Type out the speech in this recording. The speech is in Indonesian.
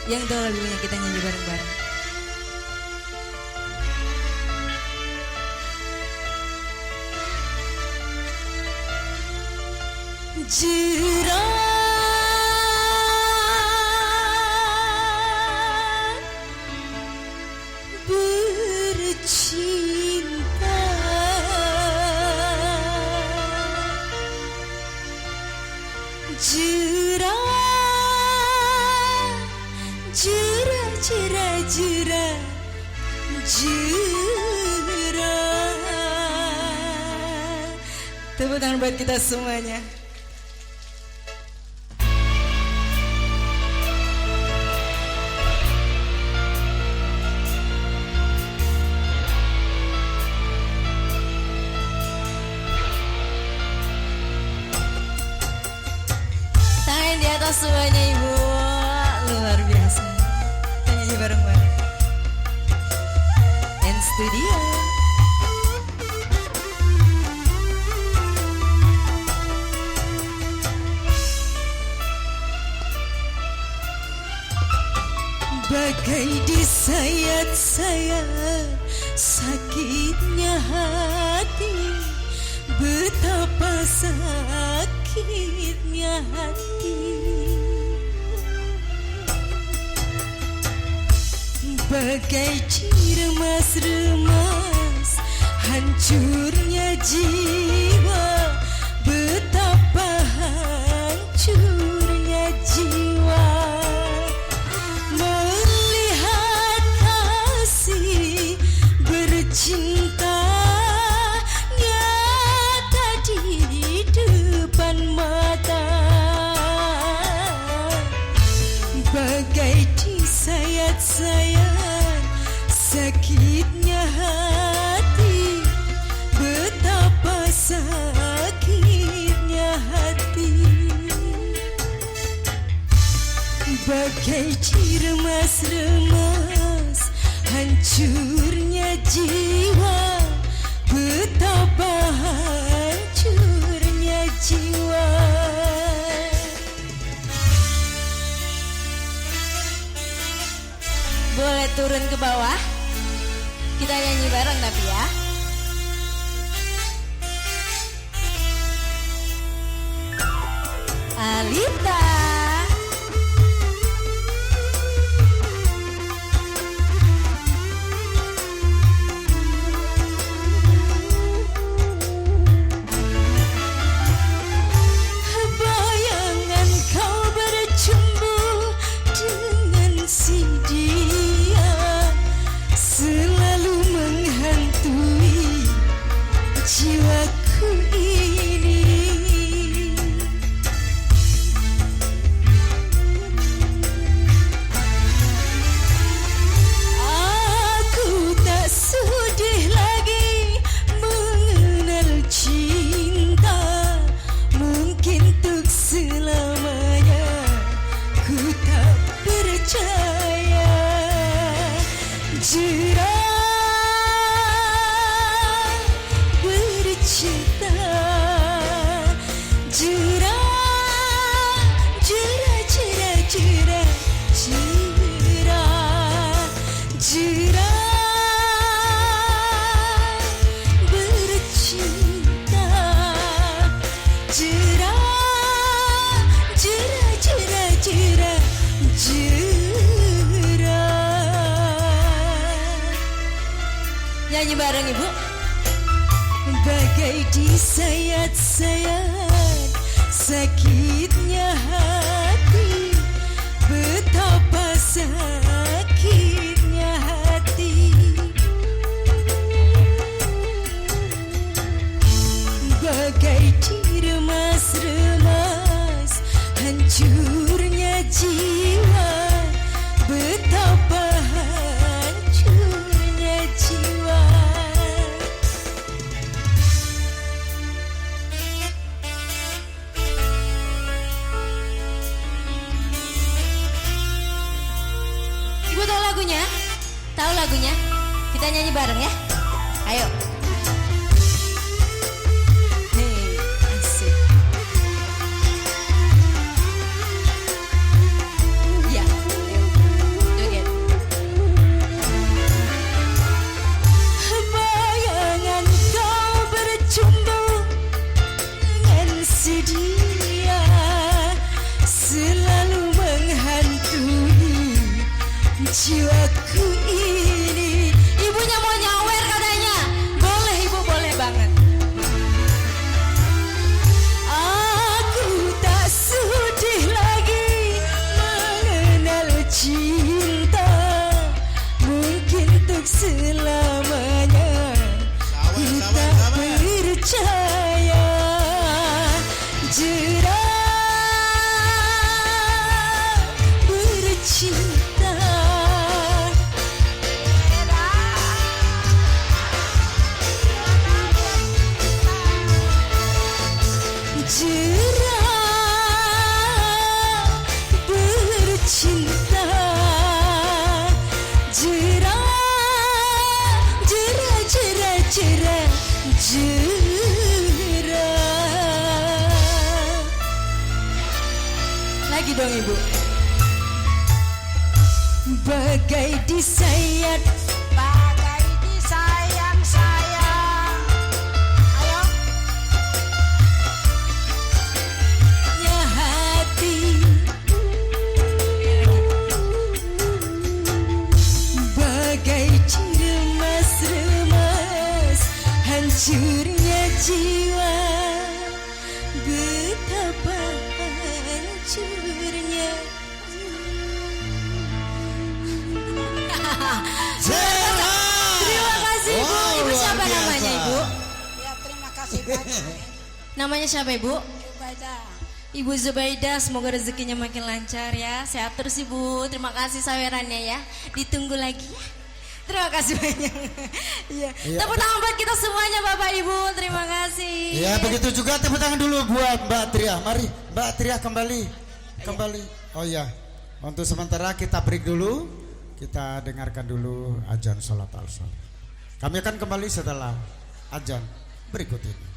Yang tahu lagunya kita nyanyi bareng-bareng. Jerat bercinta, jerat, jerat, jerat, jerat, jerat. Tepuk tangan buat kita semuanya. Tangan di atas semuanya ibu, luar biasa. Kita nyanyi bareng-bareng. And Studio. Bagai disayat-sayat sakitnya hati, betapa sakitnya hati. Bagai diremas-remas hancurnya jiwa, betapa hancurnya jiwa. Melihat kasih bercinta nyata di depan mata, bagai disayat-sayat sakitnya hati, betapa sakitnya hati. Bagai diremas-remas hancurnya jiwa, betapa hancurnya jiwa. Boleh turun ke bawah, kita nyanyi bareng tapi ya. Alita. Bayangan kau bercumbu dengan si dia, selalu menghantui jiwaku ini. Aku tak sudi lagi mengenal cinta, mungkin untuk selamanya ku tak percaya. Jerat bercinta, jerat, jerat, jerat, jerat, jerat, jerat bercinta, jerat, jerat, jerat, jerat, jerat. Nyanyi bareng ibu. Bagai disayat-sayat sakitnya hati, betapa sakitnya hati. Bagai diremas-remas hancurnya jiwa, betapa hancurnya jiwa. Ibu tahu lagunya? Tahu lagunya? Kita nyanyi bareng ya. Ayo. Hey, asik. Ya. Ayo. selalu menghantui jiwaku ini. Ibunya mau nyawer katanya. Boleh ibu, boleh banget. Aku tak sudi lagi mengenal cinta, mungkin untuk selamanya ku tak percaya. Jerah bercinta, jerah bercinta, jerah, jerah, jerah, jerah, jerah. Lagi dong ibu. Bagai disayat, Bagai disayang-sayang. Ayo. nya hati, bagai diremas-remas hancurnya jiwa, betapa hancurnya. Terima kasih ibu. Ibu siapa namanya ibu? Ya terima kasih banyak. Namanya siapa ibu? Ubaidah. Ibu Zubaidah, semoga rezekinya makin lancar ya. Sehat terus ibu. Terima kasih sawerannya ya. Ditunggu lagi ya. Terima kasih banyak. Iya. Tepuk tangan buat kita semuanya Bapak Ibu. Terima kasih. Ya begitu juga tepuk tangan dulu buat Mbak Tria. Mari Mbak Tria kembali. Oh ya. Untuk sementara kita break dulu. Kita dengarkan dulu azan salat al-asar. Kami akan kembali setelah azan berikut ini.